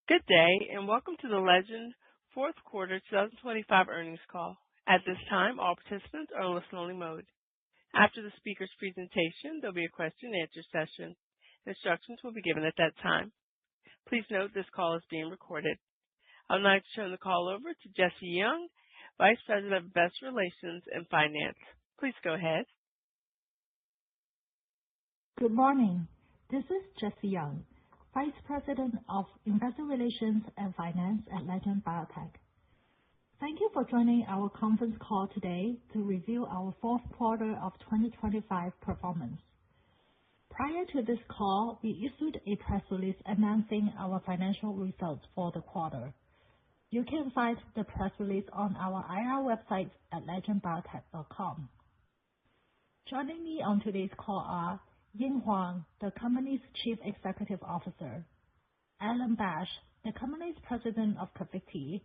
Good day, and welcome to the Legend fourth quarter 2025 earnings call. At this time, all participants are in listen-only mode. After the speaker's presentation, there'll be a question-and-answer session. Instructions will be given at that time. Please note this call is being recorded. I would like to turn the call over to Jessie Yeung, Vice President of Investor Relations and Finance. Please go ahead. Good morning. This is Jessie Yeung, Vice President of Investor Relations and Finance at Legend Biotech. Thank you for joining our conference call today to review our fourth quarter of 2025 performance. Prior to this call, we issued a press release announcing our financial results for the quarter. You can find the press release on our IR website at legendbiotech.com. Joining me on today's call are Ying Huang, the company's Chief Executive Officer, Alan Bash, the company's President of CARVYKTI,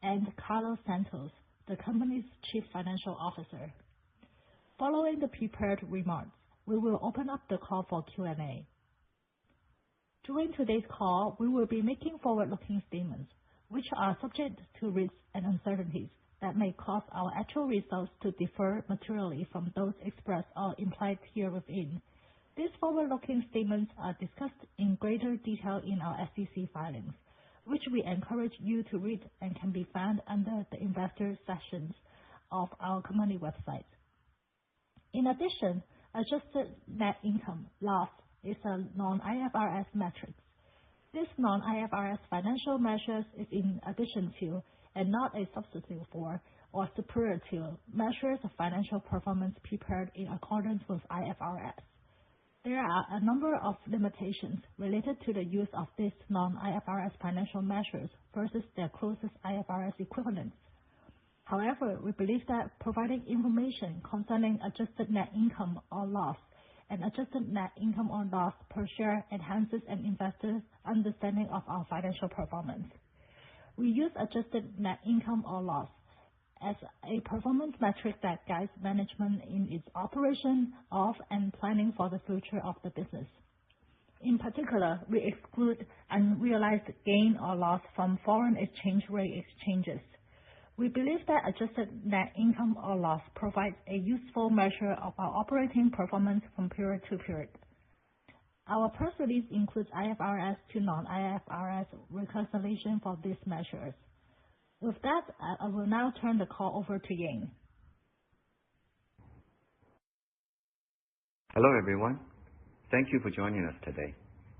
and Carlos Santos, the company's Chief Financial Officer. Following the prepared remarks, we will open up the call for Q&A. During today's call, we will be making forward-looking statements, which are subject to risks and uncertainties that may cause our actual results to differ materially from those expressed or implied herewithin. These forward-looking statements are discussed in greater detail in our SEC filings, which we encourage you to read and can be found under the investor sections of our company website. In addition, adjusted net income loss is a non-IFRS metric. This non-IFRS financial measures is in addition to and not a substitute for or superior to measures of financial performance prepared in accordance with IFRS. There are a number of limitations related to the use of these non-IFRS financial measures versus their closest IFRS equivalents. However, we believe that providing information concerning adjusted net income or loss and adjusted net income or loss per share enhances an investor's understanding of our financial performance. We use adjusted net income or loss as a performance metric that guides management in its operation of and planning for the future of the business. In particular, we exclude unrealized gain or loss from foreign exchange rate exchanges. We believe that adjusted net income or loss provides a useful measure of our operating performance from period to period. Our press release includes IFRS to non-IFRS reconciliation for these measures. With that, I will now turn the call over to Ying. Hello, everyone. Thank you for joining us today.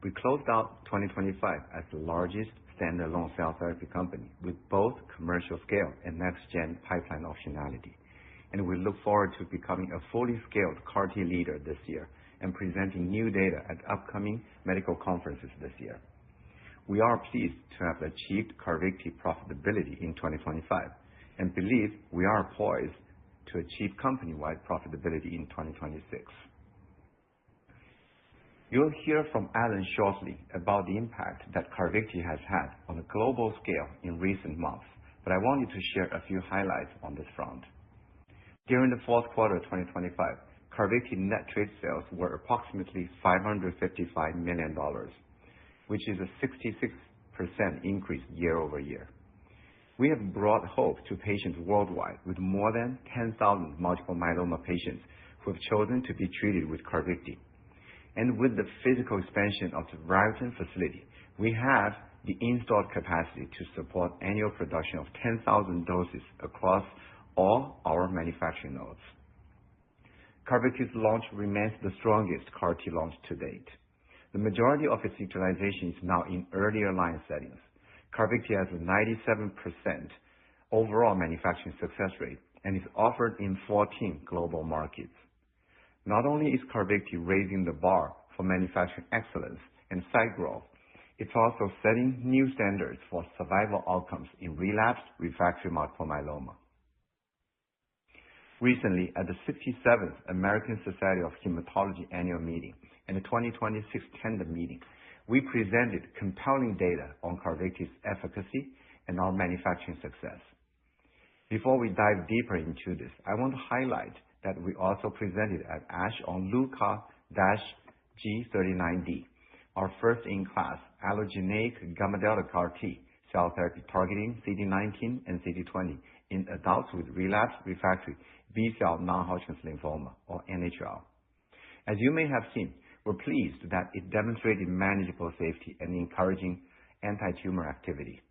We closed out 2025 as the largest standalone cell therapy company with both commercial scale and next-gen pipeline optionality. And we look forward to becoming a fully scaled CAR-T leader this year and presenting new data at upcoming medical conferences this year. We are pleased to have achieved CARVYKTI profitability in 2025 and believe we are poised to achieve company-wide profitability in 2026. You'll hear from Alan shortly about the impact that CARVYKTI has had on a global scale in recent months, but I wanted to share a few highlights on this front. During the fourth quarter of 2025, CARVYKTI net trade sales were approximately $555 million, which is a 66% increase year over year. We have brought hope to patients worldwide with more than 10,000 multiple myeloma patients who have chosen to be treated with CARVYKTI. And with the physical expansion of the Raritan facility, we have the installed capacity to support annual production of 10,000 doses across all our manufacturing nodes. CARVYKTI's launch remains the strongest CAR-T launch to date. The majority of its utilization is now in earlier line settings. CARVYKTI has a 97% overall manufacturing success rate and is offered in 14 global markets. Not only is CARVYKTI raising the bar for manufacturing excellence and site growth, it's also setting new standards for survival outcomes in relapsed refractory multiple myeloma. Recently, at the 67th American Society of Hematology annual meeting and the 2026 Tandem meeting, we presented compelling data on CARVYKTI's efficacy and our manufacturing success. Before we dive deeper into this, I want to highlight that we also presented at ASH on LuCa-G39D, our first-in-class allogeneic gamma delta CAR T cell therapy targeting CD19 and CD20 in adults with relapsed refractory B-cell non-Hodgkin's lymphoma, or NHL. As you may have seen, we're pleased that it demonstrated manageable safety and encouraging anti-tumor activity.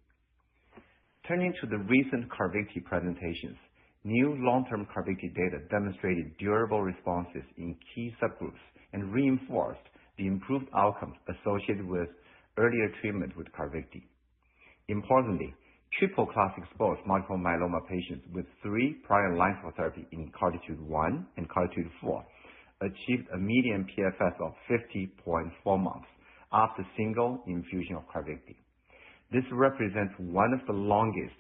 Turning to the recent CARVYKTI presentations, new long-term CARVYKTI data demonstrated durable responses in key subgroups and reinforced the improved outcomes associated with earlier treatment with CARVYKTI. Importantly, triple-class exposed multiple myeloma patients with 3 prior lines of therapy in CARTITUDE-1 and CARTITUDE-4 achieved a median PFS of 50.4 months after single infusion of CARVYKTI. This represents one of the longest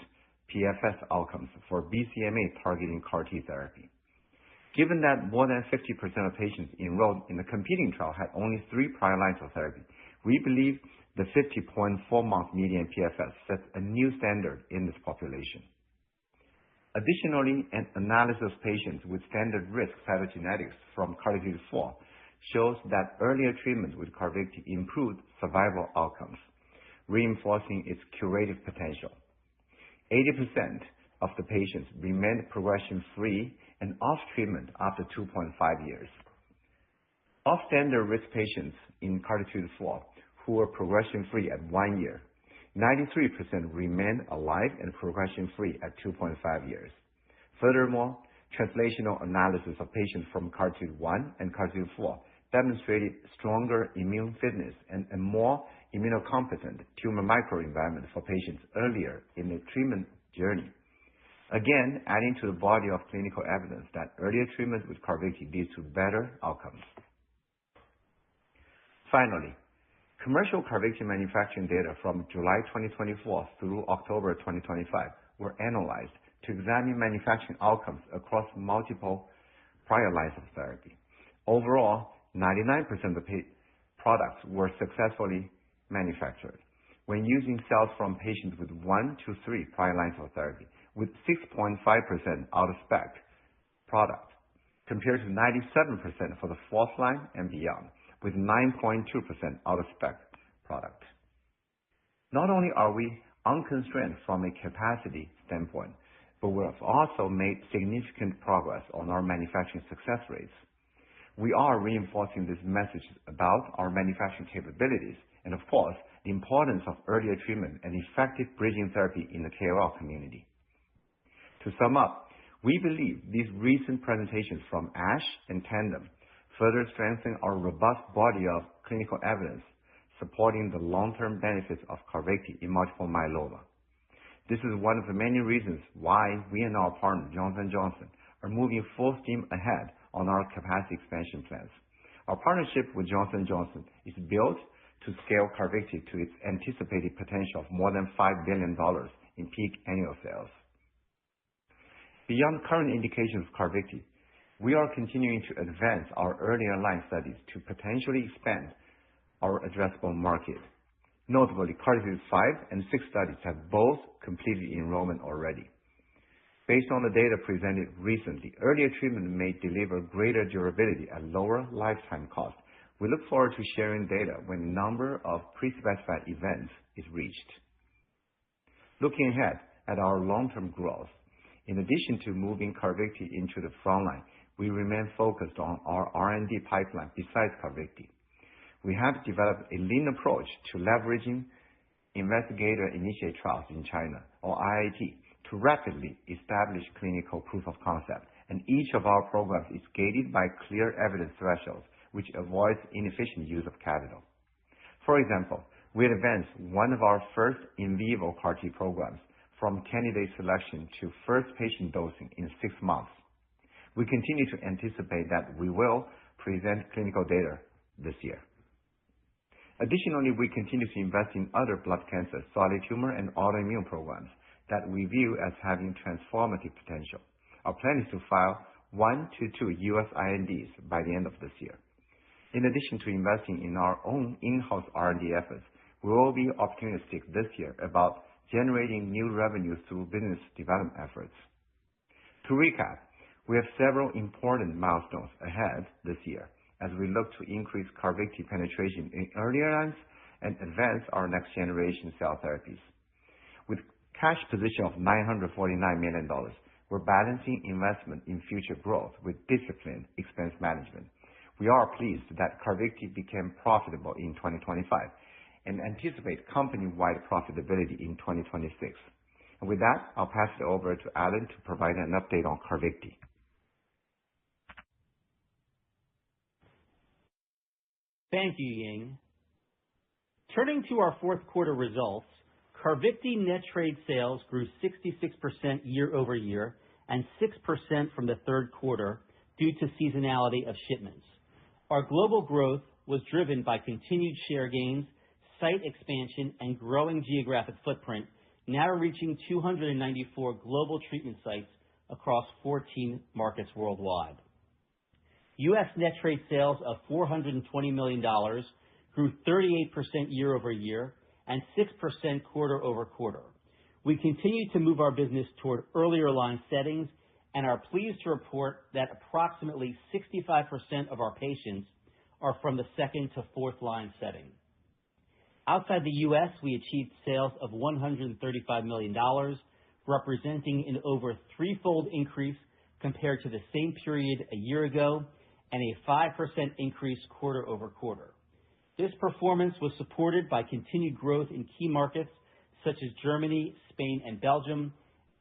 PFS outcomes for BCMA targeting CAR T therapy. Given that more than 50% of patients enrolled in the competing trial had only 3 prior lines of therapy, we believe the 50.4-month median PFS sets a new standard in this population. Additionally, an analysis of patients with standard risk cytogenetics from CARTITUDE-4 shows that earlier treatment with CARVYKTI improved survival outcomes, reinforcing its curative potential. 80% of the patients remained progression-free and off treatment after 2.5 years. Of standard risk patients in CARTITUDE-4 who were progression-free at 1 year, 93% remained alive and progression-free at 2.5 years. Furthermore, translational analysis of patients from CARTITUDE-1 and CARTITUDE-4 demonstrated stronger immune fitness and a more immunocompetent tumor microenvironment for patients earlier in the treatment journey. Again, adding to the body of clinical evidence that earlier treatment with CARVYKTI leads to better outcomes. Finally, commercial CARVYKTI manufacturing data from July 2024 through October 2025 were analyzed to examine manufacturing outcomes across multiple prior lines of therapy. Overall, 99% of the products were successfully manufactured when using cells from patients with 1 to 3 prior lines of therapy, with 6.5% out-of-spec product, compared to 97% for the 4th line and beyond, with 9.2% out-of-spec product. Not only are we unconstrained from a capacity standpoint, but we have also made significant progress on our manufacturing success rates. We are reinforcing this message about our manufacturing capabilities and, of course, the importance of earlier treatment and effective bridging therapy in the KOL community. To sum up, we believe these recent presentations from ASH and Tandem further strengthen our robust body of clinical evidence supporting the long-term benefits of CARVYKTI in multiple myeloma. This is one of the many reasons why we and our partner, Johnson & Johnson, are moving full steam ahead on our capacity expansion plans. Our partnership with Johnson & Johnson is built to scale CARVYKTI to its anticipated potential of more than $5 billion in peak annual sales. Beyond current indications of CARVYKTI, we are continuing to advance our earlier line studies to potentially expand our addressable market. Notably, CARTITUDE-5 and 6 studies have both completed enrollment already. Based on the data presented recently, earlier treatment may deliver greater durability at lower lifetime cost. We look forward to sharing data when the number of pre-specified events is reached. Looking ahead at our long-term growth, in addition to moving CARVYKTI into the frontline, we remain focused on our R&D pipeline besides CARVYKTI. We have developed a lean approach to leveraging investigator-initiated trials in China, or IIT, to rapidly establish clinical proof of concept, and each of our programs is gated by clear evidence thresholds, which avoids inefficient use of capital. For example, we advanced one of our first in vivo CAR T programs from candidate selection to first patient dosing in 6 months. We continue to anticipate that we will present clinical data this year. Additionally, we continue to invest in other blood cancer, solid tumor, and autoimmune programs that we view as having transformative potential. Our plan is to file 1 to 2 U.S. INDs by the end of this year. In addition to investing in our own in-house R&D efforts, we will be opportunistic this year about generating new revenues through business development efforts. To recap, we have several important milestones ahead this year as we look to increase CARVYKTI penetration in earlier lines and advance our next-generation cell therapies. With cash position of $949 million, we're balancing investment in future growth with disciplined expense management. We are pleased that CARVYKTI became profitable in 2025 and anticipate company-wide profitability in 2026. And with that, I'll pass it over to Alan to provide an update on CARVYKTI. Thank you, Ying. Turning to our fourth quarter results, CARVYKTI net trade sales grew 66% year-over-year and 6% from the third quarter due to seasonality of shipments. Our global growth was driven by continued share gains, site expansion, and growing geographic footprint, now reaching 294 global treatment sites across 14 markets worldwide. U.S. net trade sales of $420 million grew 38% year-over-year and 6% quarter-over-quarter. We continue to move our business toward earlier line settings and are pleased to report that approximately 65% of our patients are from the second to fourth line setting. Outside the U.S., we achieved sales of $135 million, representing an over threefold increase compared to the same period a year ago and a 5% increase quarter-over-quarter. This performance was supported by continued growth in key markets such as Germany, Spain, and Belgium,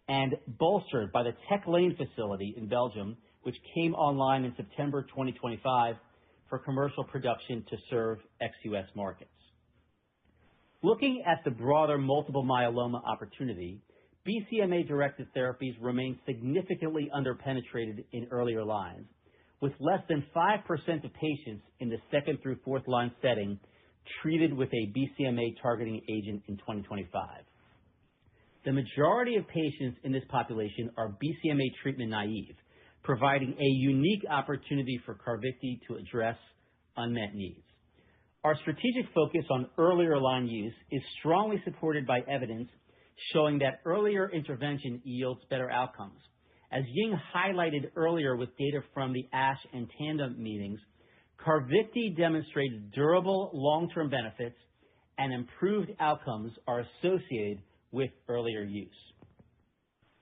and bolstered by the Tech Lane facility in Belgium, which came online in September 2025 for commercial production to serve ex-US markets. Looking at the broader multiple myeloma opportunity, BCMA-directed therapies remain significantly underpenetrated in earlier lines, with less than 5% of patients in the second through fourth line setting treated with a BCMA targeting agent in 2025. The majority of patients in this population are BCMA treatment naive, providing a unique opportunity for CARVYKTI to address unmet needs. Our strategic focus on earlier line use is strongly supported by evidence showing that earlier intervention yields better outcomes. As Ying highlighted earlier with data from the ASH and Tandem meetings, CARVYKTI demonstrated durable long-term benefits and improved outcomes are associated with earlier use.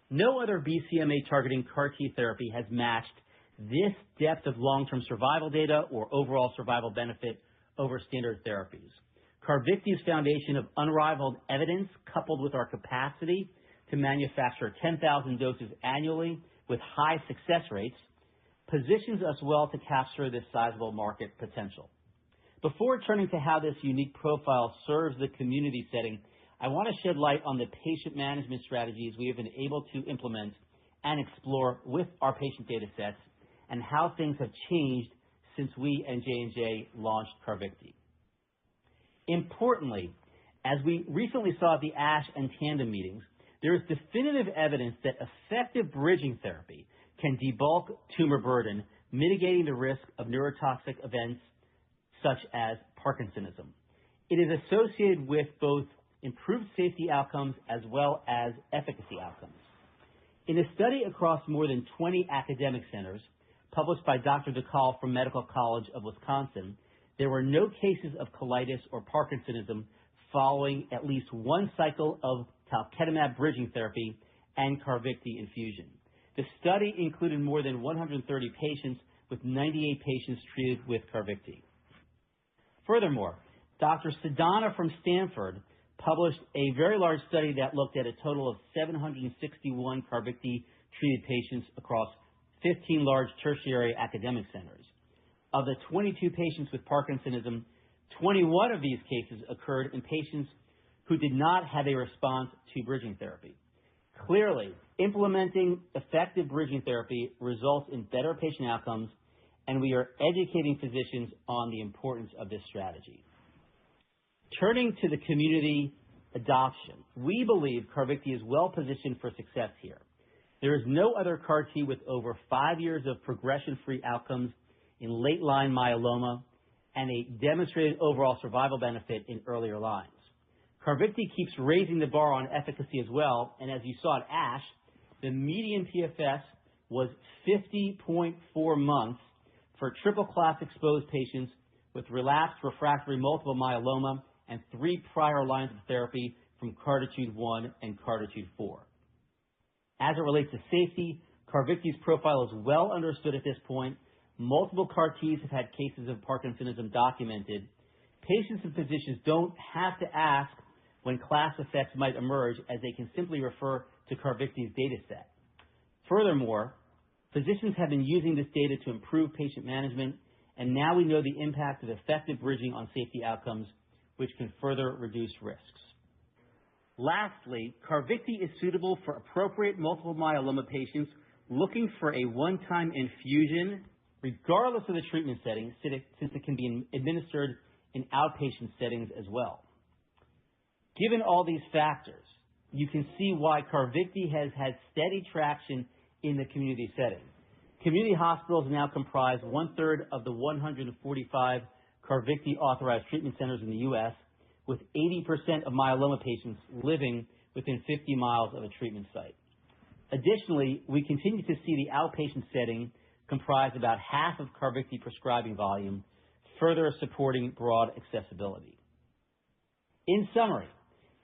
No other BCMA targeting CAR T therapy has matched this depth of long-term survival data or overall survival benefit over standard therapies. CARVYKTI's foundation of unrivaled evidence, coupled with our capacity to manufacture 10,000 doses annually with high success rates, positions us well to capture this sizable market potential. Before turning to how this unique profile serves the community setting, I want to shed light on the patient management strategies we have been able to implement and explore with our patient data sets and how things have changed since we and J&J launched CARVYKTI. Importantly, as we recently saw at the ASH and Tandem meetings, there is definitive evidence that effective bridging therapy can debulk tumor burden, mitigating the risk of neurotoxic events such as Parkinsonism. It is associated with both improved safety outcomes as well as efficacy outcomes. In a study across more than 20 academic centers, published by Dr. DeCall from Medical College of Wisconsin, there were no cases of colitis or Parkinsonism following at least one cycle of talquetamab bridging therapy and CARVYKTI infusion. The study included more than 130 patients, with 98 patients treated with CARVYKTI. Furthermore, Dr. Sedana from Stanford published a very large study that looked at a total of 761 CARVYKTI-treated patients across 15 large tertiary academic centers. Of the 22 patients with Parkinsonism, 21 of these cases occurred in patients who did not have a response to bridging therapy. Clearly, implementing effective bridging therapy results in better patient outcomes, and we are educating physicians on the importance of this strategy. Turning to the community adoption, we believe CARVYKTI is well positioned for success here. There is no other CAR T with over 5 years of progression-free outcomes in late-line myeloma and a demonstrated overall survival benefit in earlier lines. CARVYKTI keeps raising the bar on efficacy as well, and as you saw at ASH, the median PFS was 50.4 months for triple-class exposed patients with relapsed refractory multiple myeloma and 3 prior lines of therapy from CARTITUDE-1 and CARTITUDE-4. As it relates to safety, CARVYKTI's profile is well understood at this point. Multiple CAR-Ts have had cases of Parkinsonism documented. Patients and physicians don't have to ask when class effects might emerge, as they can simply refer to CARVYKTI's data set. Furthermore, physicians have been using this data to improve patient management, and now we know the impact of effective bridging on safety outcomes, which can further reduce risks. Lastly, CARVYKTI is suitable for appropriate multiple myeloma patients looking for a one-time infusion, regardless of the treatment setting, since it can be administered in outpatient settings as well. Given all these factors, you can see why CARVYKTI has had steady traction in the community setting. Community hospitals now comprise 1/3 of the 145 CARVYKTI authorized treatment centers in the U.S., with 80% of myeloma patients living within 50 miles of a treatment site. Additionally, we continue to see the outpatient setting comprise about half of CARVYKTI prescribing volume, further supporting broad accessibility. In summary,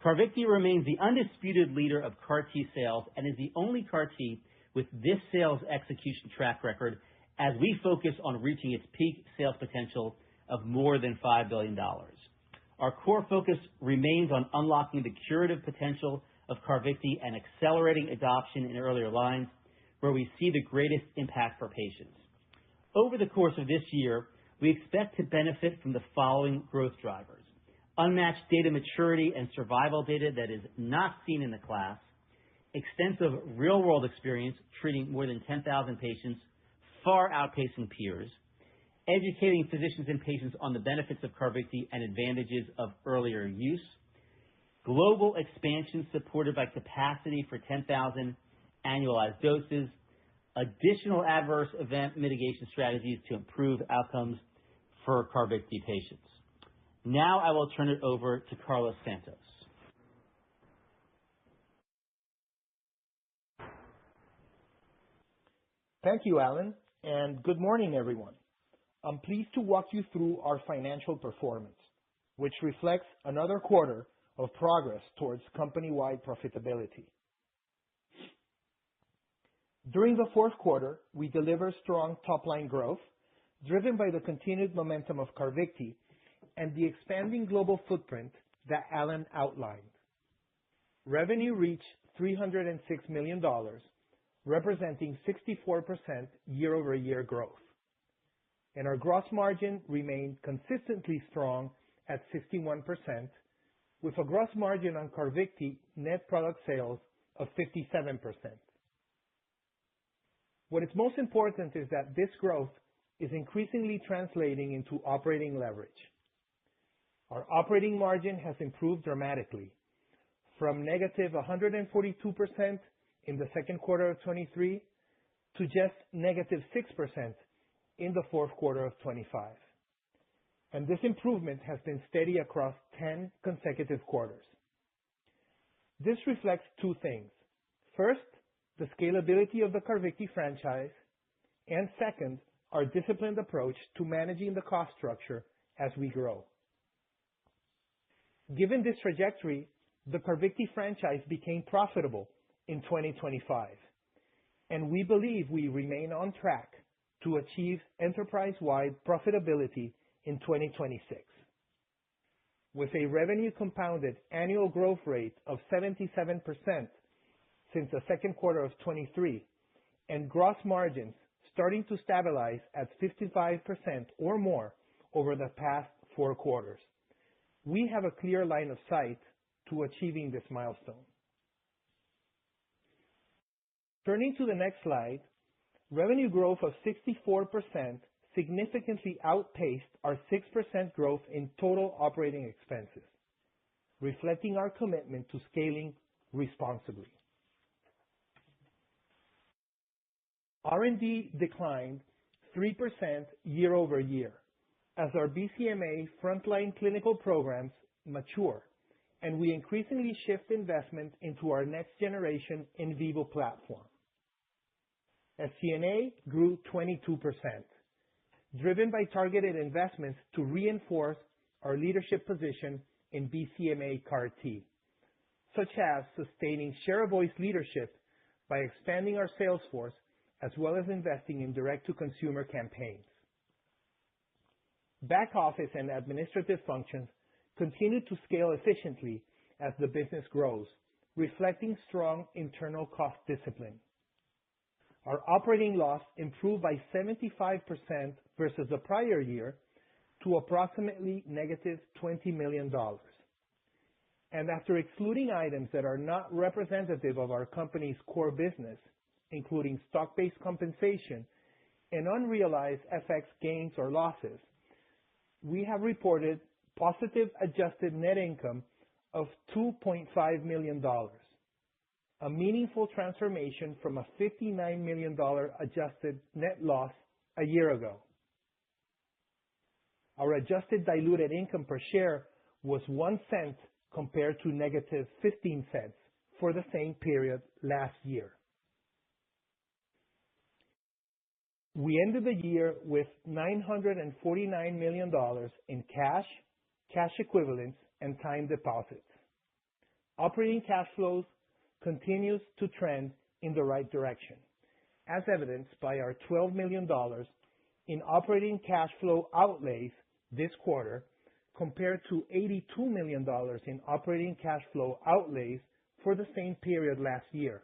CARVYKTI remains the undisputed leader of CAR-T sales and is the only CAR-T with this sales execution track record as we focus on reaching its peak sales potential of more than $5 billion. Our core focus remains on unlocking the curative potential of CARVYKTI and accelerating adoption in earlier lines, where we see the greatest impact for patients. Over the course of this year, we expect to benefit from the following growth drivers: unmatched data maturity and survival data that is not seen in the class, extensive real-world experience treating more than 10,000 patients, far outpacing peers, educating physicians and patients on the benefits of CARVYKTI and advantages of earlier use, global expansion supported by capacity for 10,000 annualized doses, additional adverse event mitigation strategies to improve outcomes for CARVYKTI patients. Now I will turn it over to Carlos Santos. Thank you, Alan, and good morning, everyone. I'm pleased to walk you through our financial performance, which reflects another quarter of progress towards company-wide profitability. During the fourth quarter, we delivered strong top-line growth, driven by the continued momentum of CARVYKTI and the expanding global footprint that Alan outlined. Revenue reached $306 million, representing 64% year-over-year growth. And our gross margin remained consistently strong at 61%, with a gross margin on CARVYKTI net product sales of 57%. What is most important is that this growth is increasingly translating into operating leverage. Our operating margin has improved dramatically, from negative 142% in the second quarter of 23 to just negative 6% in the fourth quarter of 25. And this improvement has been steady across 10 consecutive quarters. This reflects two things. First, the scalability of the CARVYKTI franchise, and second, our disciplined approach to managing the cost structure as we grow. Given this trajectory, the CARVYKTI franchise became profitable in 2025, and we believe we remain on track to achieve enterprise-wide profitability in 2026. With a revenue compounded annual growth rate of 77% since the second quarter of 23, and gross margins starting to stabilize at 55% or more over the past 4 quarters, we have a clear line of sight to achieving this milestone. Turning to the next slide, revenue growth of 64% significantly outpaced our 6% growth in total operating expenses, reflecting our commitment to scaling responsibly. R&D declined 3% year over year as our BCMA frontline clinical programs mature and we increasingly shift investment into our next generation in vivo platform. SG&A grew 22%, driven by targeted investments to reinforce our leadership position in BCMA CAR-T, such as sustaining share of voice leadership by expanding our sales force, as well as investing in direct-to-consumer campaigns. Back office and administrative functions continue to scale efficiently as the business grows, reflecting strong internal cost discipline. Our operating loss improved by 75% versus the prior year to approximately negative $20 million. And after excluding items that are not representative of our company's core business, including stock-based compensation and unrealized FX gains or losses, we have reported positive adjusted net income of $2.5 million, a meaningful transformation from a $59 million adjusted net loss a year ago. Our adjusted diluted income per share was 1 cent compared to negative 15 cents for the same period last year. We ended the year with $949 million in cash, cash equivalents, and time deposits. Operating cash flows continues to trend in the right direction, as evidenced by our $12 million in operating cash flow outlays this quarter, compared to $82 million in operating cash flow outlays for the same period last year.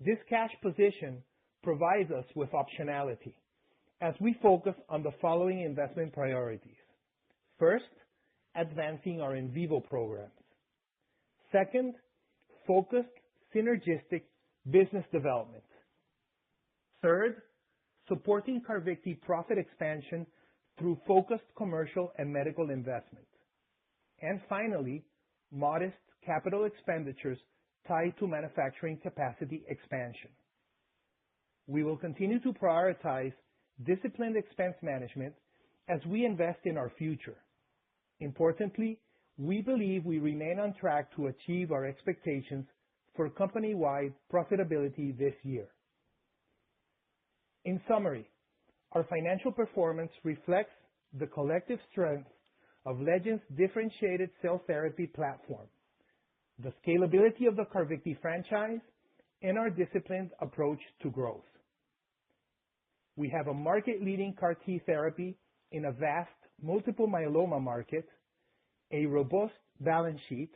This cash position provides us with optionality as we focus on the following investment priorities. First, advancing our in vivo programs. Second, focused, synergistic business development. Third, supporting CARVYKTI profit expansion through focused commercial and medical investment. And finally, modest capital expenditures tied to manufacturing capacity expansion. We will continue to prioritize disciplined expense management as we invest in our future. Importantly, we believe we remain on track to achieve our expectations for company-wide profitability this year. In summary, our financial performance reflects the collective strength of Legend's differentiated cell therapy platform, the scalability of the CARVYKTI franchise, and our disciplined approach to growth. We have a market-leading CAR-T therapy in a vast multiple myeloma market, a robust balance sheet,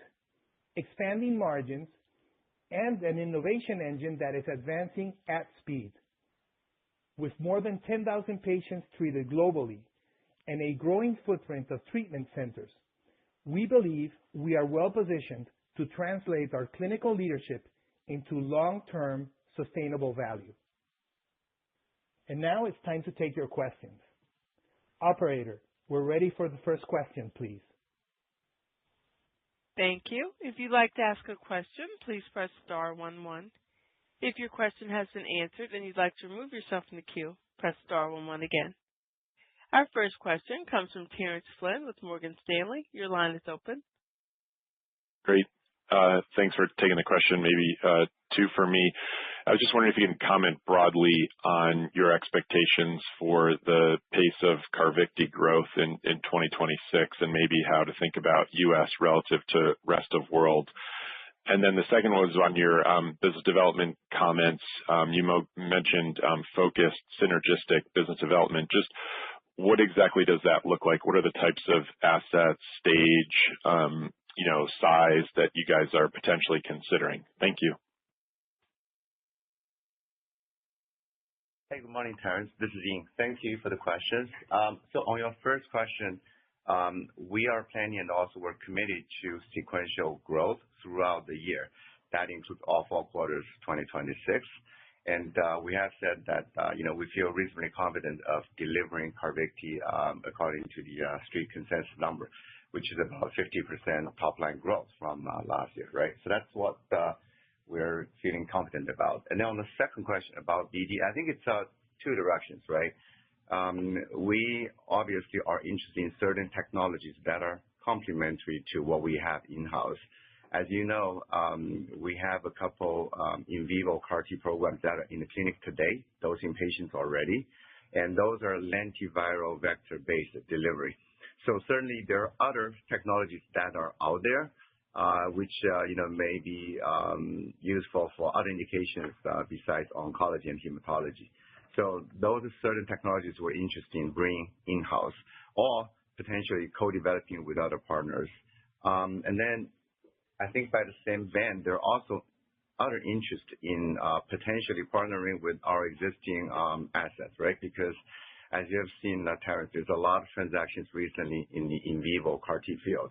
expanding margins, and an innovation engine that is advancing at speed. With more than 10,000 patients treated globally and a growing footprint of treatment centers, we believe we are well-positioned to translate our clinical leadership into long-term sustainable value. And now it's time to take your questions. Operator, we're ready for the first question, please. Thank you. If you'd like to ask a question, please press star 11. If your question has been answered and you'd like to remove yourself from the queue, press star 11 again. Our first question comes from Terrence Flynn with Morgan Stanley. Your line is open. Great. Thanks for taking the question. Maybe two for me. I was just wondering if you can comment broadly on your expectations for the pace of CARVYKTI growth in 2026 and maybe how to think about U.S. relative to rest of world. And then the second one was on your business development comments. You mentioned focused, synergistic business development. Just what exactly does that look like? What are the types of assets, stage, size that you guys are potentially considering? Thank you. Hey, good morning, Terrence. This is Ying. Thank you for the questions. So on your first question, we are planning and also we're committed to sequential growth throughout the year. That includes all 4 quarters 2026. And we have said that, we feel reasonably confident of delivering CARVYKTI according to the street consensus number, which is about 50% top-line growth from last year, right? So that's what we're feeling confident about. And then on the second question about BD, I think it's 2 directions, right? We obviously are interested in certain technologies that are complementary to what we have in-house. As you know, we have a couple in vivo CAR-T programs that are in the clinic today, dosing patients already, and those are lentiviral vector-based delivery. So certainly there are other technologies that are out there, which may be useful for other indications besides oncology and hematology. So those are certain technologies we're interested in bringing in-house or potentially co-developing with other partners. And then I think by the same vein, there are also other interest in potentially partnering with our existing assets, right? Because as you have seen, Terrence, there's a lot of transactions recently in the in vivo CAR T field.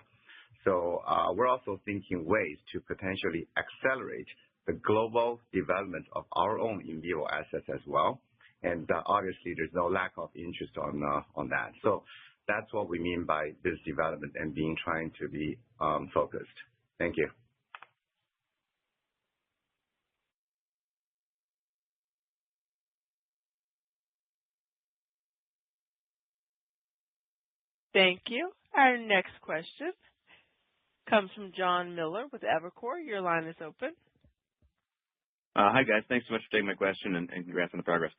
So we're also thinking ways to potentially accelerate the global development of our own in vivo assets as well. And obviously, there's no lack of interest on that. So that's what we mean by business development and trying to be focused. Thank you. Thank you. Our next question comes from John Miller with Evercore. Your line is open. Hi, guys. Thanks so much for taking my question and congrats on the progress.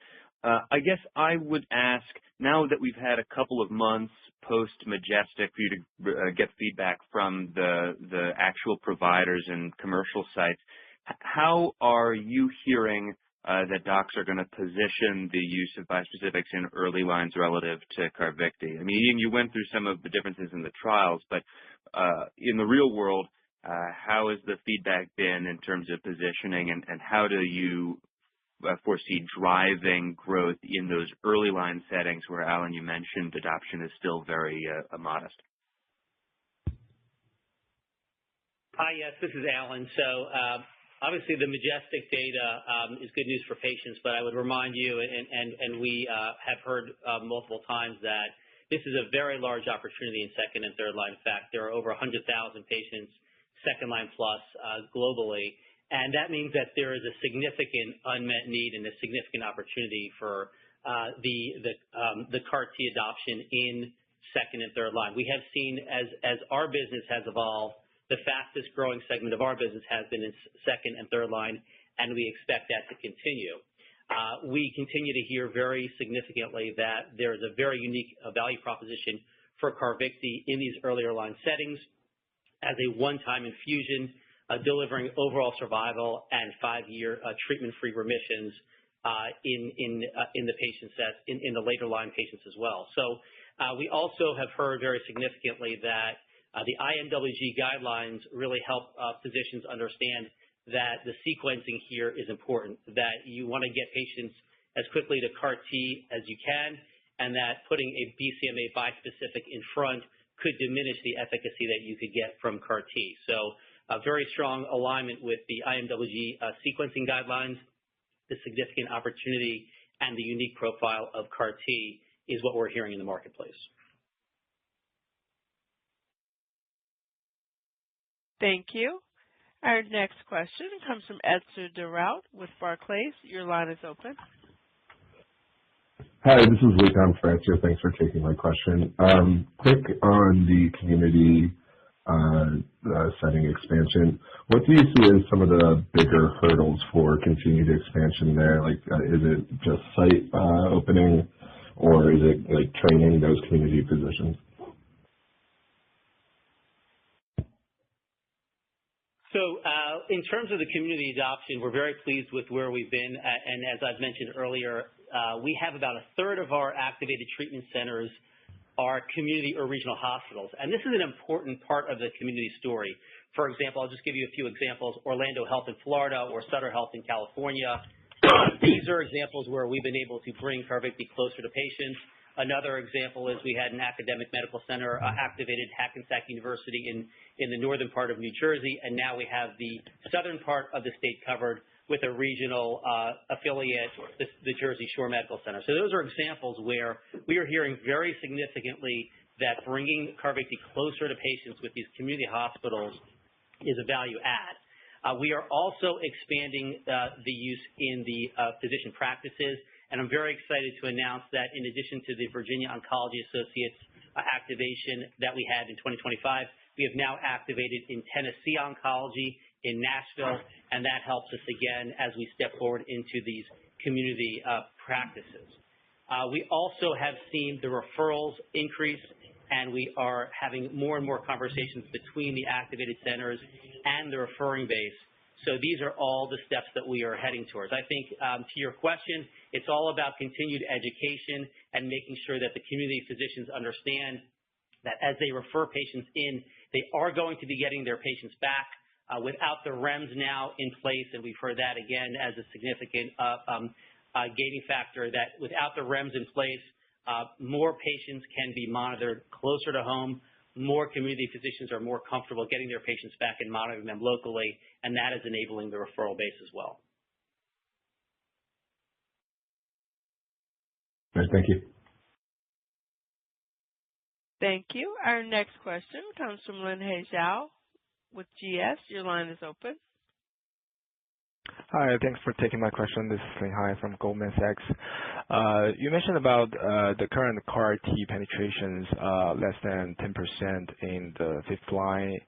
I guess I would ask, now that we've had a couple of months post-Majestic for you to get feedback from the actual providers and commercial sites, how are you hearing that docs are going to position the use of bispecifics in early lines relative to Carvykti? I mean, Ian, you went through some of the differences in the trials, but in the real world, how has the feedback been in terms of positioning, and how do you foresee driving growth in those early line settings where, Alan, you mentioned adoption is still very modest? Hi, yes, this is Alan. So obviously the Majestic data is good news for patients, but I would remind you, and we have heard multiple times, that this is a very large opportunity in second and third line. In fact, there are over 100,000 patients second line plus globally. And that means that there is a significant unmet need and a significant opportunity for the CAR T adoption in second and third line. We have seen as our business has evolved, the fastest growing segment of our business has been in second and third line, and we expect that to continue. We continue to hear very significantly that there is a very unique value proposition for Carvykti in these earlier line settings as a one-time infusion, delivering overall survival and 5-year treatment-free remissions in the patient set, in the later line patients as well. So we also have heard very significantly that the IMWG guidelines really help physicians understand that the sequencing here is important, that you want to get patients as quickly to CAR T as you can, and that putting a BCMA bispecific in front could diminish the efficacy that you could get from CAR T. So a very strong alignment with the IMWG sequencing guidelines, the significant opportunity, and the unique profile of CAR T is what we're hearing in the marketplace. Thank you. Our next question comes from Etzer Darout with Barclays. Your line is open. Hi, this is Luke on Francia. Thanks for taking my question. Quick on the community setting expansion. What do you see as some of the bigger hurdles for continued expansion there? Like, is it just site opening, or is it like training those community physicians? So in terms of the community adoption, we're very pleased with where we've been. And as I've mentioned earlier, we have about a third of our activated treatment centers are community or regional hospitals. And this is an important part of the community story. For example, I'll just give you a few examples: Orlando Health in Florida or Sutter Health in California. These are examples where we've been able to bring Carvykti closer to patients. Another example is we had an academic medical center activated, Hackensack University in the northern part of New Jersey, and now we have the southern part of the state covered with a regional affiliate, the Jersey Shore Medical Center. So those are examples where we are hearing very significantly that bringing Carvykti closer to patients with these community hospitals is a value add. We are also expanding the use in the physician practices, and I'm very excited to announce that in addition to the Virginia Oncology Associates activation that we had in 2025, we have now activated in Tennessee Oncology in Nashville, and that helps us again as we step forward into these community practices. We also have seen the referrals increase, and we are having more and more conversations between the activated centers and the referring base. So these are all the steps that we are heading towards. I think to your question, it's all about continued education and making sure that the community physicians understand that as they refer patients in, they are going to be getting their patients back without the REMS now in place. And we've heard that again as a significant gating factor, that without the REMS in place, more patients can be monitored closer to home. More community physicians are more comfortable getting their patients back and monitoring them locally, and that is enabling the referral base as well. Right, thank you. Thank you. Our next question comes from Linhei Zhao with GS. Your line is open. Hi, thanks for taking my question. This is Linhei from Goldman Sachs. You mentioned about the current CAR T penetrations less than 10% in the fifth line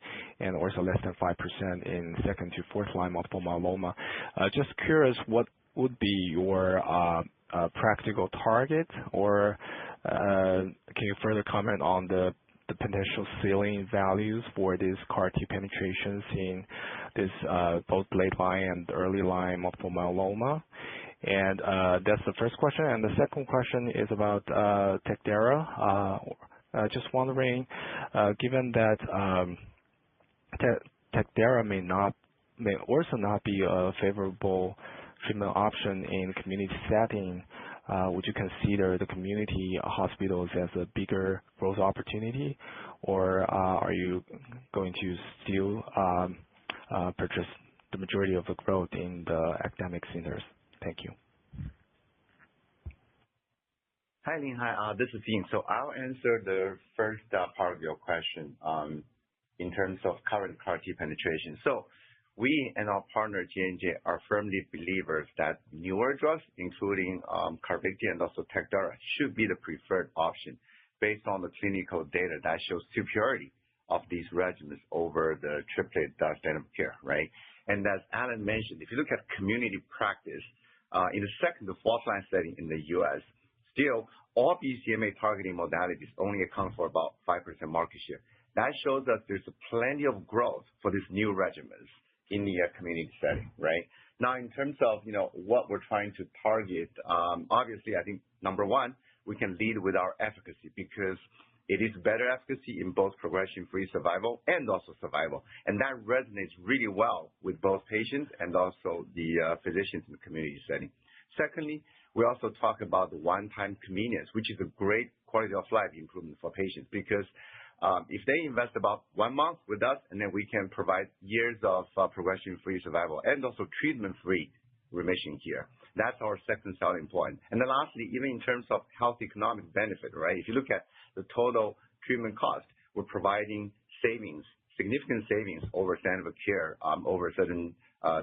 and also less than 5% in second to fourth line multiple myeloma. Just curious, what would be your practical target, or can you further comment on the potential ceiling values for these CAR T penetrations in this both late line and early line multiple myeloma? And that's the first question. And the second question is about Tecdera. Just wondering, given that Tecdera may also not be a favorable treatment option in community setting, would you consider the community hospitals as a bigger growth opportunity, or are you going to still purchase the majority of the growth in the academic centers? Thank you. Hi, Linhai. This is Ying. So I'll answer the first part of your question in terms of current CAR T penetration. So we and our partner J&J are firmly believers that newer drugs, including Carvykti and also Tecdera, should be the preferred option based on the clinical data that shows superiority of these regimens over the triplet standard of care, right? And as Alan mentioned, if you look at community practice in the second to fourth line setting in the U.S., still all BCMA targeting modalities only account for about 5% market share. That shows us there's plenty of growth for these new regimens in the community setting, right? Now, in terms of, what we're trying to target, obviously, I think, number one, we can lead with our efficacy because it is better efficacy in both progression-free survival and also survival. And that resonates really well with both patients and also the physicians in the community setting. Secondly, we also talk about the one-time convenience, which is a great quality of life improvement for patients because if they invest about 1 month with us, and then we can provide years of progression-free survival and also treatment-free remission here. That's our second selling point. And then lastly, even in terms of health economic benefit, right? If you look at the total treatment cost, we're providing savings, significant savings over standard of care over a certain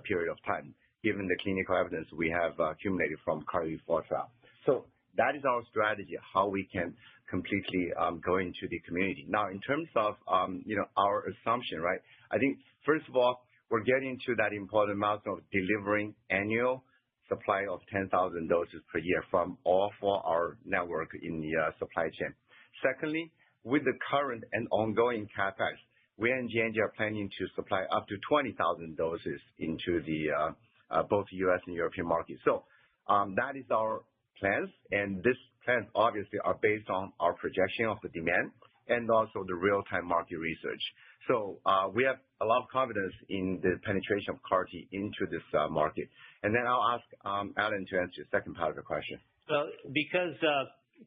period of time, given the clinical evidence we have accumulated from CARTITUDE-4 trial. So that is our strategy, how we can completely go into the community. Now, in terms of, our assumption, right? I think, first of all, we're getting to that important milestone of delivering annual supply of 10,000 doses per year from all for our network in the supply chain. Secondly, with the current and ongoing CapEx, we and J&J are planning to supply up to 20,000 doses into the both U.S. and European markets. So that is our plans, and these plans obviously are based on our projection of the demand and also the real-time market research. So we have a lot of confidence in the penetration of CAR T into this market. And then I'll ask Alan to answer the second part of the question. So because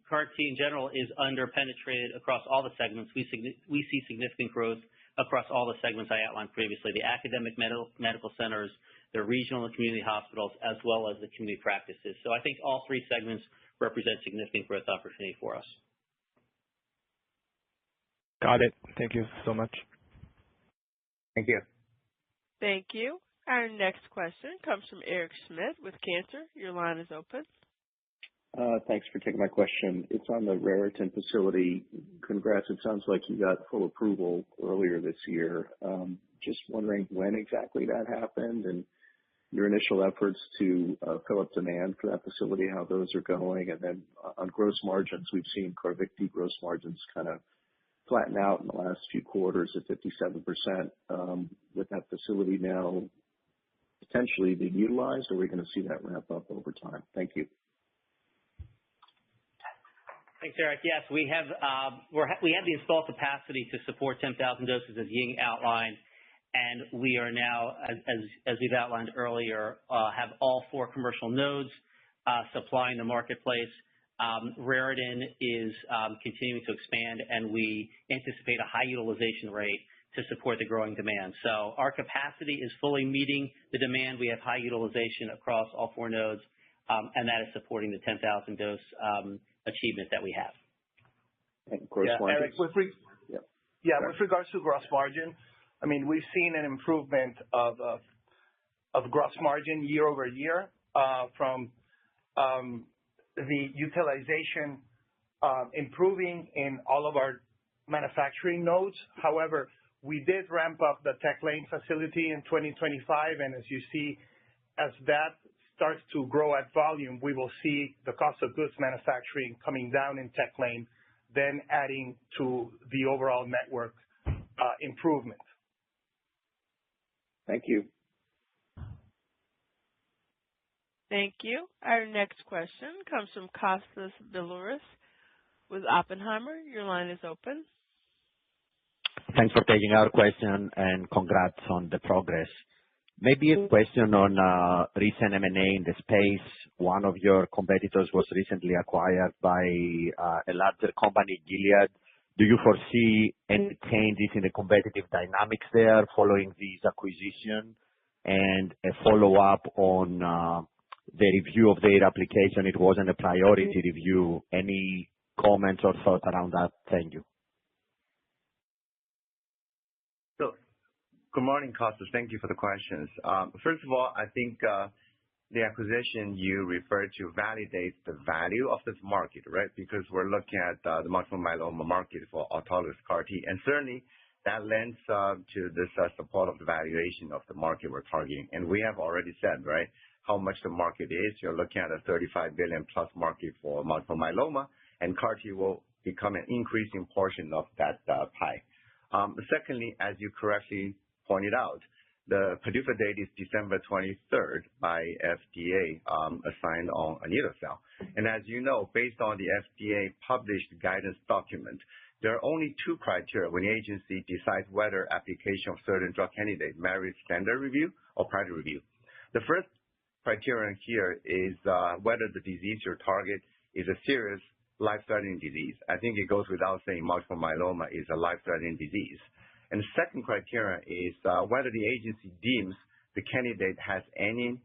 CAR T in general is under-penetrated across all the segments, we see significant growth across all the segments I outlined previously, the academic medical centers, the regional and community hospitals, as well as the community practices. So I think all three segments represent significant growth opportunity for us. Got it. Thank you so much. Thank you. Thank you. Our next question comes from Eric Schmidt with Cantor. Your line is open. Thanks for taking my question. It's on the Raritan facility. Congrats. It sounds like you got full approval earlier this year. Just wondering when exactly that happened and your initial efforts to fill up demand for that facility, how those are going. And then on gross margins, we've seen Carvykti gross margins kind of flatten out in the last few quarters at 57%. With that facility now potentially being utilized, are we going to see that ramp up over time? Thank you. Thanks, Eric. Yes, we have the installed capacity to support 10,000 doses, as Ying outlined, and we are now, as we've outlined earlier, have all 4 commercial nodes supplying the marketplace. Raritan is continuing to expand, and we anticipate a high utilization rate to support the growing demand. So our capacity is fully meeting the demand. We have high utilization across all 4 nodes, and that is supporting the 10,000 dose achievement that we have. And gross margin. Eric, with regards to gross margin, I mean, we've seen an improvement of gross margin year over year from the utilization improving in all of our manufacturing nodes. However, we did ramp up the Tech Lane facility in 2025, and as you see, as that starts to grow at volume, we will see the cost of goods manufacturing coming down in Tech Lane, then adding to the overall network improvement. Thank you. Thank you. Our next question comes from Kostas Biliouris with Oppenheimer. Your line is open. Thanks for taking our question, and congrats on the progress. Maybe a question on recent M&A in the space. One of your competitors was recently acquired by a larger company, Gilead. Do you foresee any changes in the competitive dynamics there following this acquisition? And a follow-up on the review of their application. It wasn't a priority review. Any comments or thoughts around that? Thank you. So, good morning, Kostas. Thank you for the questions. First of all, I think the acquisition you referred to validates the value of this market, right? Because we're looking at the multiple myeloma market for autologous CAR-T, and certainly that lends to this support of the valuation of the market we're targeting. And we have already said, right, how much the market is. You're looking at a $35 billion plus market for multiple myeloma, and CAR-T will become an increasing portion of that pie. Secondly, as you correctly pointed out, the PDUFA date is December 23rd by FDA assigned on anito-cel. And as you know, based on the FDA published guidance document, there are only 2 criteria when the agency decides whether application of certain drug candidate merits standard review or priority review. The first criterion here is whether the disease you're target is a serious life-threatening disease. I think it goes without saying multiple myeloma is a life-threatening disease. And the second criterion is whether the agency deems the candidate has any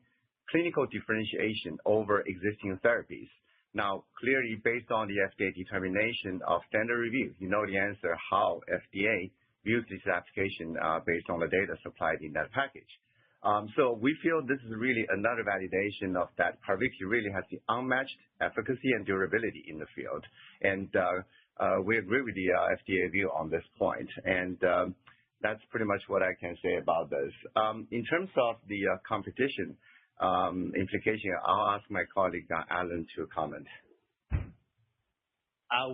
clinical differentiation over existing therapies. Now, clearly, based on the FDA determination of standard review, you know the answer how FDA views this application based on the data supplied in that package. So we feel this is really another validation of that CARVYKTI really has the unmatched efficacy and durability in the field. And we agree with the FDA view on this point. And that's pretty much what I can say about this. In terms of the competition implication, I'll ask my colleague Alan to comment.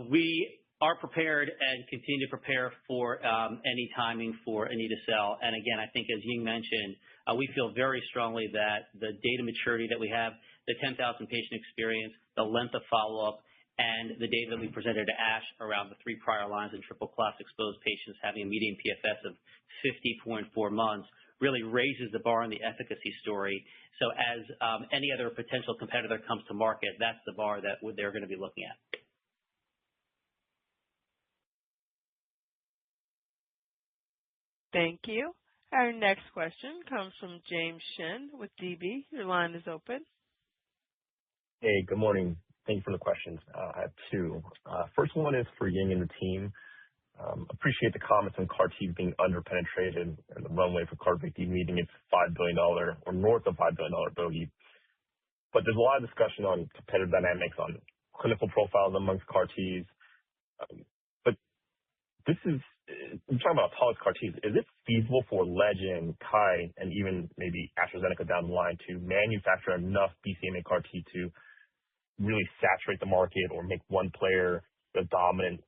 We are prepared and continue to prepare for any timing for anito-cel. And again, I think as Ying mentioned, we feel very strongly that the data maturity that we have, the 10,000 patient experience, the length of follow-up, and the data that we presented to ASH around the 3 prior lines in triple-class exposed patients having a median PFS of 50.4 months really raises the bar on the efficacy story. So as any other potential competitor comes to market, that's the bar that they're going to be looking at. Thank you. Our next question comes from James Shin with DB. Your line is open. Hey, good morning. Thank you for the questions. I have 2. First one is for Ying and the team. Appreciate the comments on CAR-T being underpenetrated and the runway for CARVYKTI meeting its $5 billion or north of $5 billion bogey. But there's a lot of discussion on competitive dynamics, on clinical profiles amongst CAR-Ts. But this is, I'm talking about autologous CAR-Ts. Is it feasible for Legend, Kite, and even maybe AstraZeneca down the line to manufacture enough BCMA CAR-T to really saturate the market or make one player the dominant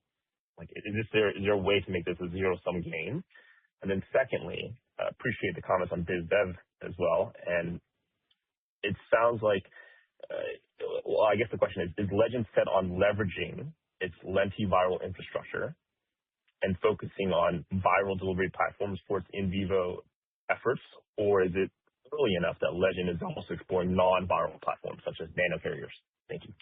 Like, is there a way to make this a zero-sum game? And then secondly, appreciate the comments on biz dev as well. And it sounds like, well, I guess the question is Legend set on leveraging its lentiviral infrastructure and focusing on viral delivery platforms for its in vivo efforts, or is it early enough that Legend is also exploring non-viral platforms such as nanocarriers? Thank you.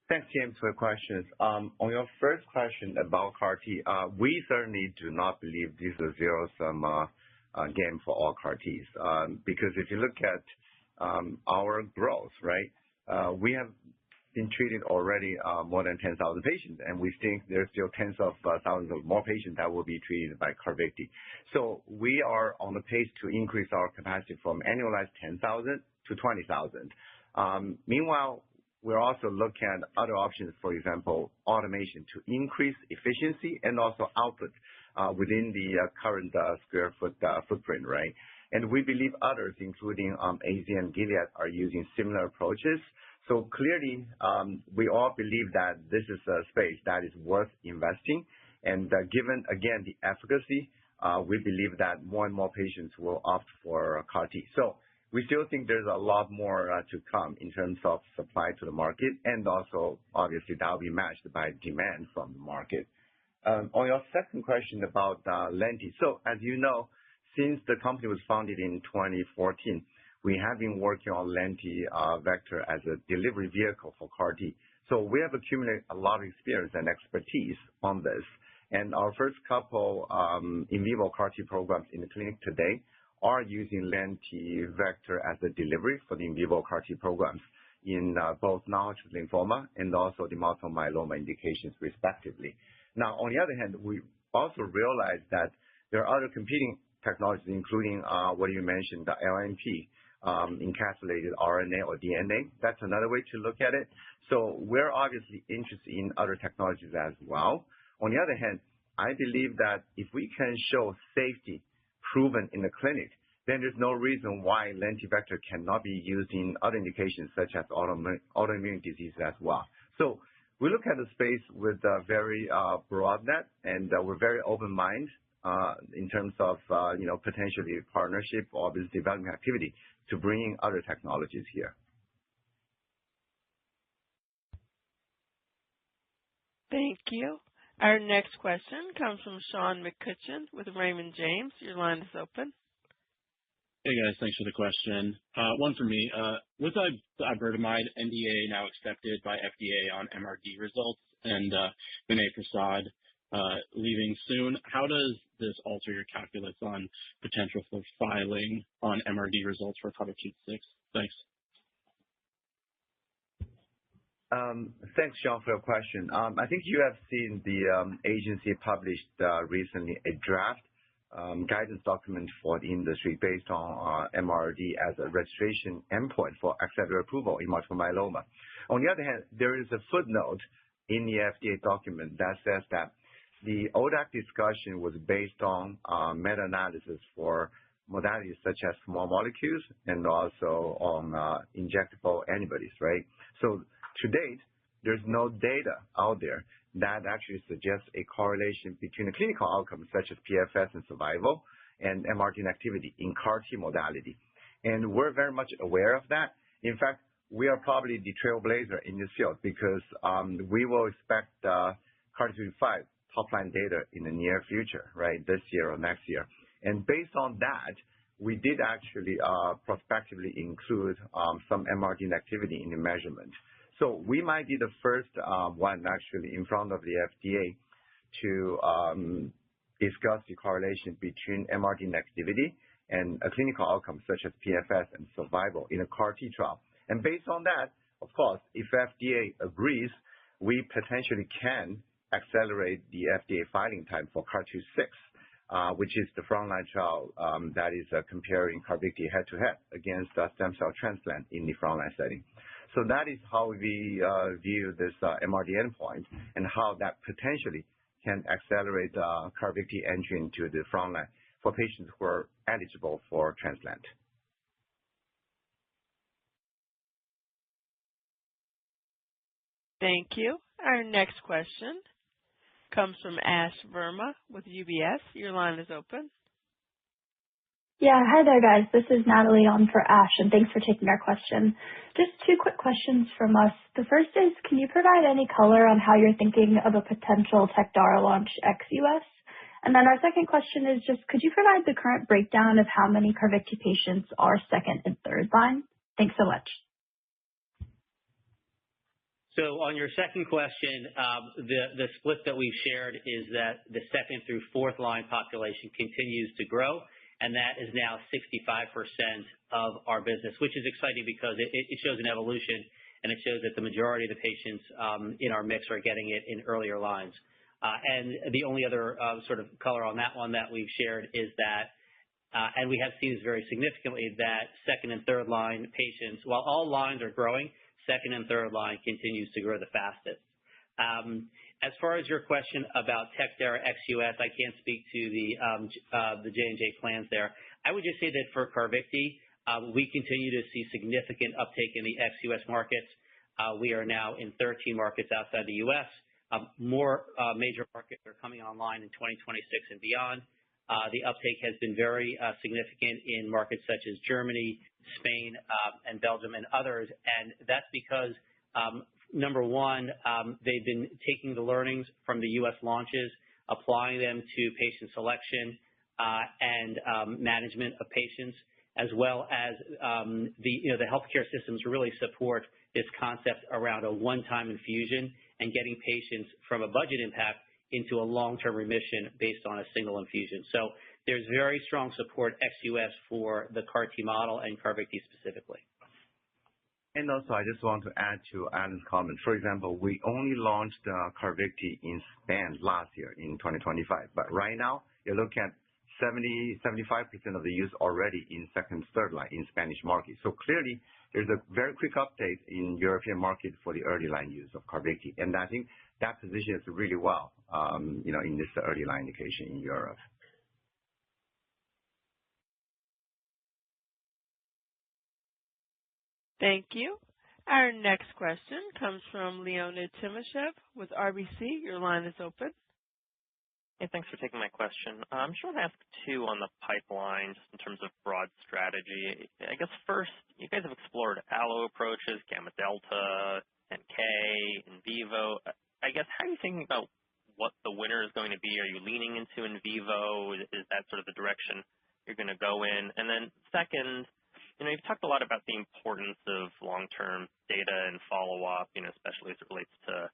Thanks, James, for the questions. On your first question about CAR-T, we certainly do not believe this is a zero-sum game for all CAR-Ts. Because if you look at our growth, right, we have been treated already more than 10,000 patients, and we think there's still tens of thousands of more patients that will be treated by CARVYKTI. So we are on the pace to increase our capacity from annualized 10,000 to 20,000. Meanwhile, we're also looking at other options, for example, automation to increase efficiency and also output within the current square foot footprint, right? And we believe others, including AZ and Gilead, are using similar approaches. So clearly, we all believe that this is a space that is worth investing. And given, again, the efficacy, we believe that more and more patients will opt for CAR-T. So we still think there's a lot more to come in terms of supply to the market, and also, obviously, that will be matched by demand from the market. On your second question about Lenti, so as you know, since the company was founded in 2014, we have been working on Lenti vector as a delivery vehicle for CAR-T. So we have accumulated a lot of experience and expertise on this. And our first couple in vivo CAR-T programs in the clinic today are using Lenti vector as a delivery for the in vivo CAR-T programs in both non-Hodgkin lymphoma and also the multiple myeloma indications, respectively. Now, on the other hand, we also realize that there are other competing technologies, including what you mentioned, the LNP, encapsulated RNA or DNA. That's another way to look at it. So we're obviously interested in other technologies as well. On the other hand, I believe that if we can show safety proven in the clinic, then there's no reason why Lenti vector cannot be used in other indications such as autoimmune disease as well. So we look at the space with a very broad net, and we're very open-minded in terms of potentially partnership or business development activity to bring in other technologies here. Thank you. Our next question comes from Sean McCutcheon with Raymond James. Your line is open. Hey guys, thanks for the question. One for me. With the iberdomide NDA now accepted by FDA on MRD results and Vinay Prasad leaving soon, how does this alter your calculus on potential for filing on MRD results for CARTITUDE-6? Thanks. Thanks, Sean, for your question. I think you have seen the agency published recently a draft guidance document for the industry based on MRD as a registration endpoint for accelerated approval in multiple myeloma. On the other hand, there is a footnote in the FDA document that says that the ODAC discussion was based on meta-analysis for modalities such as small molecules and also on injectable antibodies, right? So to date, there's no data out there that actually suggests a correlation between the clinical outcomes such as PFS and survival and MRD activity in CAR-T modality. And we're very much aware of that. In fact, we are probably the trailblazer in this field because we will expect CARTITUDE-5 top-line data in the near future, right, this year or next year. And based on that, we did actually prospectively include some MRD activity in the measurement. So we might be the first one actually in front of the FDA to discuss the correlation between MRD activity and a clinical outcome such as PFS and survival in a CAR-T trial. And based on that, of course, if FDA agrees, we potentially can accelerate the FDA filing time for CARTITUDE-6, which is the frontline trial that is comparing CARVYKTI head-to-head against stem cell transplant in the frontline setting. So that is how we view this MRD endpoint and how that potentially can accelerate CARVYKTI entry into the frontline for patients who are eligible for transplant. Thank you. Our next question comes from Ash Verma with UBS. Your line is open. Yeah. Hi there, guys. This is Natalie on for Ash, and thanks for taking our question. Just two quick questions from us. The first is, can you provide any color on how you're thinking of a potential Tecdara launch ex-US? And then our second question is just, could you provide the current breakdown of how many CARVYKTI patients are second and third line? Thanks so much. So on your second question, the split that we've shared is that the second through fourth line population continues to grow, and that is now 65% of our business, which is exciting because it shows an evolution, and it shows that the majority of the patients in our mix are getting it in earlier lines. And the only other sort of color on that one that we've shared is that, and we have seen this very significantly, that second and third line patients, while all lines are growing, second and third line continues to grow the fastest. As far as your question about Tecdara ex-US, I can't speak to the J&J plans there. I would just say that for CARVYKTI, we continue to see significant uptake in the ex-US markets. We are now in 13 markets outside the US. More major markets are coming online in 2026 and beyond. The uptake has been very significant in markets such as Germany, Spain, and Belgium, and others. And that's because, number one, they've been taking the learnings from the U.S. launches, applying them to patient selection and management of patients, as well as the healthcare systems really support this concept around a one-time infusion and getting patients from a budget impact into a long-term remission based on a single infusion. So there's very strong support ex-US for the CAR-T model and CARVYKTI specifically. And also, I just want to add to Alan's comment. For example, we only launched CARVYKTI in Spain last year in 2025. But right now, you look at 75% of the use already in second, third line in Spanish market. So clearly, there's a very quick update in European market for the early line use of CARVYKTI. And I think that positions really well, in this early line indication in Europe. Thank you. Our next question comes from Leonid Timashev with RBC. Your line is open. Hey, thanks for taking my question. I'm sure to ask two on the pipeline, just in terms of broad strategy. I guess first, you guys have explored allo approaches, gamma delta, NK, in vivo. I guess, how are you thinking about what the winner is going to be? Are you leaning into in vivo? Is that sort of the direction you're going to go in? And then second, you've talked a lot about the importance of long-term data and follow-up, especially as it relates to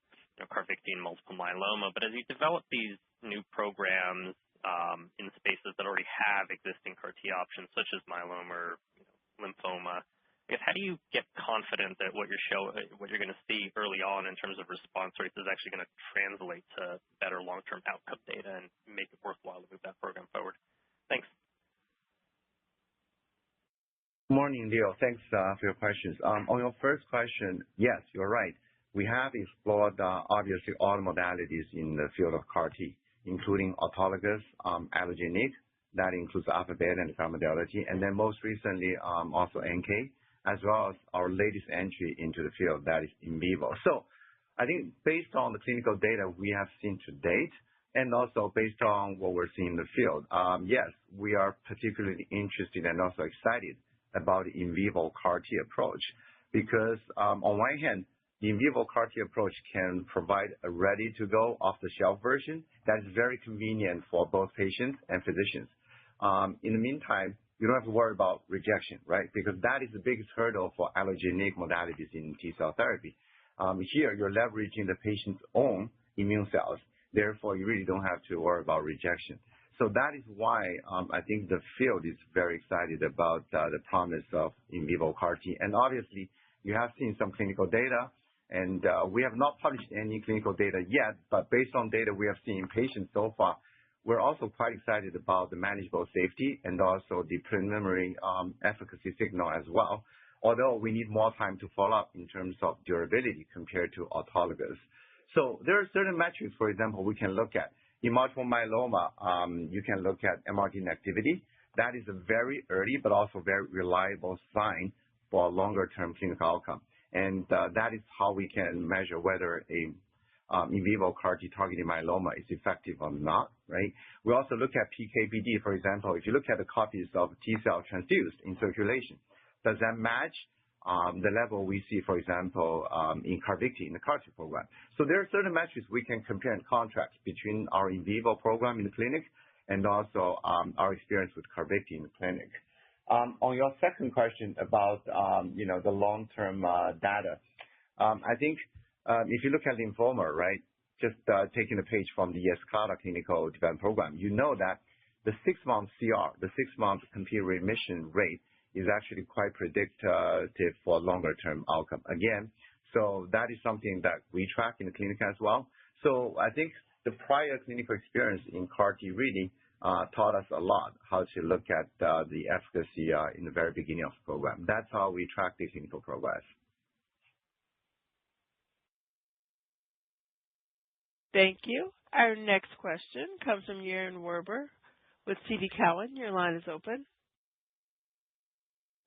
CARVYKTI and multiple myeloma. But as you develop these new programs in spaces that already have existing CAR-T options, such as myeloma or lymphoma, I guess, how do you get confident that what you're going to see early on in terms of response rates is actually going to translate to better long-term outcome data and make it worthwhile to move that program forward? Thanks. Morning, Leo. Thanks for your questions. On your first question, yes, you're right. We have explored, obviously, all modalities in the field of CAR-T, including autologous, allogeneic. That includes alpha, beta, and gamma delta T. And then most recently, also NK, as well as our latest entry into the field, that is in vivo. So I think based on the clinical data we have seen to date, and also based on what we're seeing in the field, yes, we are particularly interested and also excited about the in vivo CAR-T approach. Because on one hand, the in vivo CAR-T approach can provide a ready-to-go, off-the-shelf version that is very convenient for both patients and physicians. In the meantime, you don't have to worry about rejection, right? Because that is the biggest hurdle for allogeneic modalities in T-cell therapy. Here, you're leveraging the patient's own immune cells. Therefore, you really don't have to worry about rejection. So that is why I think the field is very excited about the promise of in vivo CAR-T. And obviously, you have seen some clinical data, and we have not published any clinical data yet, but based on data we have seen in patients so far, we're also quite excited about the manageable safety and also the preliminary efficacy signal as well, although we need more time to follow up in terms of durability compared to autologous. So there are certain metrics, for example, we can look at. In multiple myeloma, you can look at MRD activity. That is a very early but also very reliable sign for a longer-term clinical outcome. And that is how we can measure whether a in vivo CAR T targeting myeloma is effective or not, right? We also look at PK/PD, for example. If you look at the copies of T cell transduced in circulation, does that match the level we see, for example, in CARVYKTI in the CAR T program? So there are certain metrics we can compare and contrast between our in vivo program in the clinic and also our experience with CARVYKTI in the clinic. On your second question about the long-term data, I think if you look at lymphoma, right, just taking a page from the Yescarta clinical development program, you know that the 6-month CR, the 6-month complete remission rate is actually quite predictive for longer-term outcome. Again, so that is something that we track in the clinic as well. So I think the prior clinical experience in CAR T really taught us a lot how to look at the efficacy in the very beginning of the program. That's how we track the clinical progress. Thank you. Our next question comes from Yaron Werber with TD Cowen. Your line is open.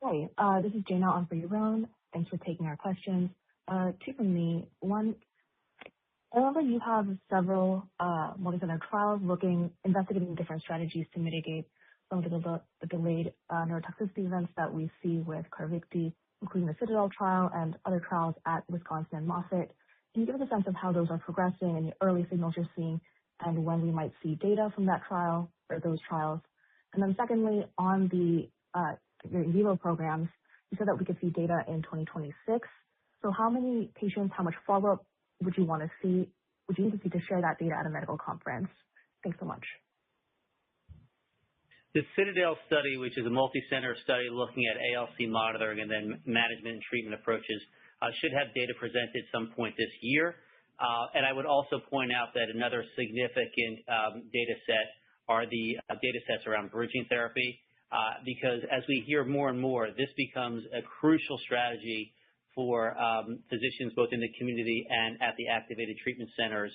Hi, this is Jana on for Yaron. Thanks for taking our questions. Two from me. One, I remember you have several multi-center trials investigating different strategies to mitigate some of the delayed neurotoxicity events that we see with CARVYKTI, including the Citadel trial and other trials at Wisconsin and Moffitt. Can you give us a sense of how those are progressing and the early signals you're seeing and when we might see data from that trial or those trials? And then secondly, on your in vivo programs, you said that we could see data in 2026. So how many patients, how much follow-up would you want to see? Would you need to see to share that data at a medical conference? Thanks so much. The Citadel study, which is a multi-center study looking at ALC monitoring and then management and treatment approaches, should have data presented at some point this year. And I would also point out that another significant data set are the data sets around bridging therapy, because as we hear more and more, this becomes a crucial strategy for physicians both in the community and at the activated treatment centers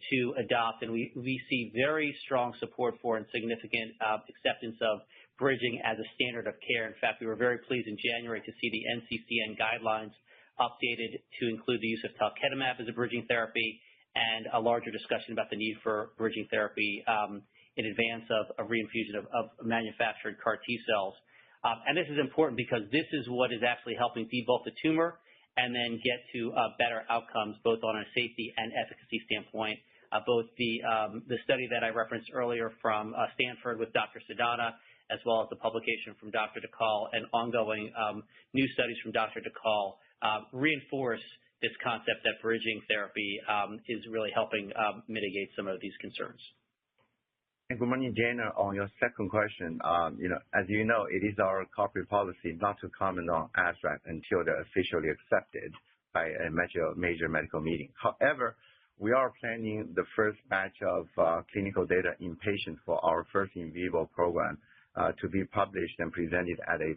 to adopt. And we see very strong support for and significant acceptance of bridging as a standard of care. In fact, we were very pleased in January to see the NCCN guidelines updated to include the use of talquetamab as a bridging therapy and a larger discussion about the need for bridging therapy in advance of a reinfusion of manufactured CAR T cells. And this is important because this is what is actually helping debulk the tumor and then get to better outcomes both on a safety and efficacy standpoint. Both the study that I referenced earlier from Stanford with Dr. Sedana, as well as the publication from Dr. DeCall and ongoing new studies from Dr. DeCall reinforce this concept that bridging therapy is really helping mitigate some of these concerns. And good morning, Jana. On your second question, as you know, it is our corporate policy not to comment on abstract until they're officially accepted by a major medical meeting. However, we are planning the first batch of clinical data in patients for our first in vivo program to be published and presented at a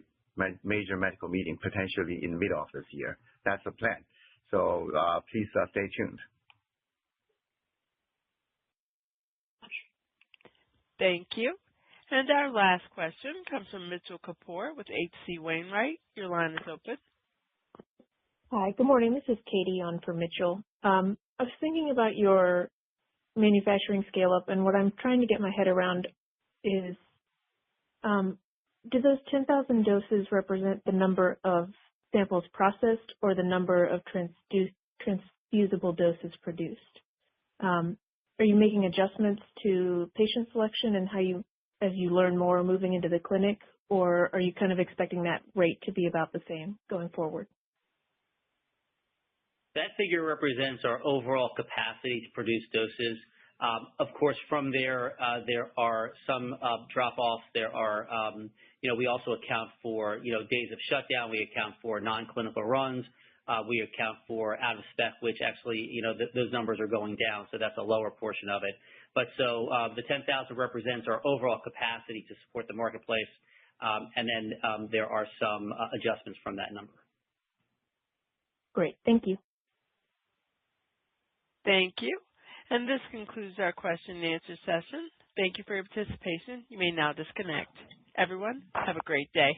major medical meeting, potentially in the middle of this year. That's the plan. So please stay tuned. Thank you. And our last question comes from Mitchell Kapoor with H.C. Wainwright. Your line is open. Hi, good morning. This is Katie on for Mitchell. I was thinking about your manufacturing scale-up, and what I'm trying to get my head around is, do those 10,000 doses represent the number of samples processed or the number of transfusible doses produced? Are you making adjustments to patient selection and as you learn more moving into the clinic, or are you kind of expecting that rate to be about the same going forward? That figure represents our overall capacity to produce doses. Of course, from there are some drop-offs. There are, we also account for, days of shutdown. We account for non-clinical runs. We account for out of spec, which actually, those numbers are going down, so that's a lower portion of it. But so the 10,000 represents our overall capacity to support the marketplace, and then there are some adjustments from that number. Great. Thank you. Thank you. And this concludes our question and answer session. Thank you for your participation. You may now disconnect. Everyone, have a great day.